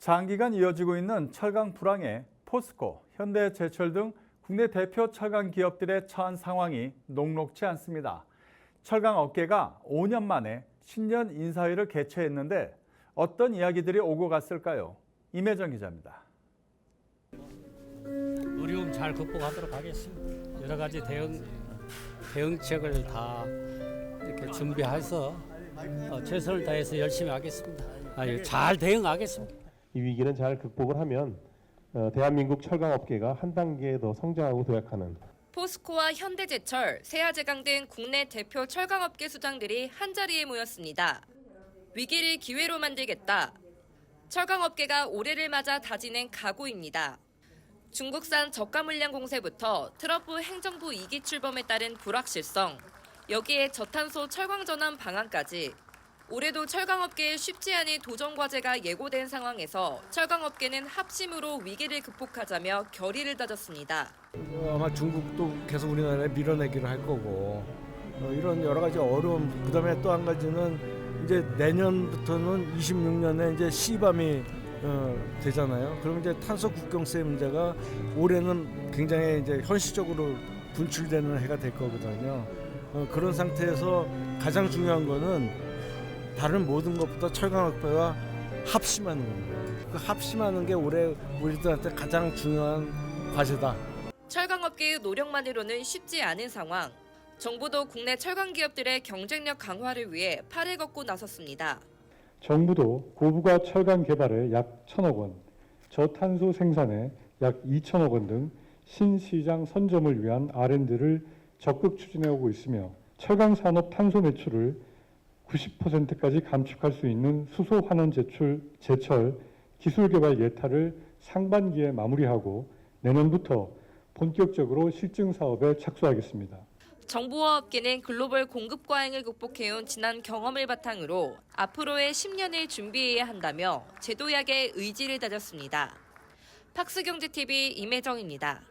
장기간 이어지고 있는 철강 불황에 포스코, 현대제철 등 국내 대표 철강 기업들의 처한 상황이 녹록지 않습니다. 철강 업계가 5년 만에 신년 인사회를 개최했는데 어떤 이야기들이 오고 갔을까요? 임혜정 기자입니다. 어려움 잘 극복하도록 하겠습니다. 여러 가지 대응책을 다 이렇게 준비해서 최선을 다해서 열심히 하겠습니다. 잘 대응하겠습니다. 이 위기는 잘 극복을 하면 대한민국 철강업계가 한 단계 더 성장하고 도약하는 포스코와 현대제철, 세아제강 등 국내 대표 철강업계 수장들이 한자리에 모였습니다. 위기를 기회로 만들겠다. 철강업계가 올해를 맞아 다지는 각오입니다. 중국산 저가 물량 공세부터 트럼프 행정부 2기 출범에 따른 불확실성, 여기에 저탄소 철강 전환 방안까지 올해도 철강업계에 쉽지 않은 도전 과제가 예고된 상황에서 철강업계는 합심으로 위기를 극복하자며 결의를 다졌습니다. 아마 중국도 계속 우리나라에 밀어내기를 할 거고 이런 여러 가지 어려움, 그다음에 또 한 가지는 이제 내년부터는 26년에 이제 시밤이 되잖아요. 그럼 이제 탄소 국경세 문제가 올해는 굉장히 이제 현실적으로 분출되는 해가 될 거거든요. 그런 상태에서 가장 중요한 거는 다른 모든 것보다 철강업계가 합심하는 겁니다. 그 합심하는 게 올해 우리들한테 가장 중요한 과제다. 철강업계의 노력만으로는 쉽지 않은 상황. 정부도 국내 철강 기업들의 경쟁력 강화를 위해 팔을 걷고 나섰습니다. 정부도 고부가 철강 개발에 약 1,000억 원, 저탄소 생산에 약 2,000억 원 등 신시장 선점을 위한 R&D를 적극 추진해오고 있으며 철강 산업 탄소 매출을 90%까지 감축할 수 있는 수소 환원 제철 기술 개발 예타를 상반기에 마무리하고 내년부터 본격적으로 실증 사업에 착수하겠습니다. 정부와 업계는 글로벌 공급 과잉을 극복해온 지난 경험을 바탕으로 앞으로의 10년을 준비해야 한다며 제도약의 의지를 다졌습니다. 팍스경제TV 임혜정입니다.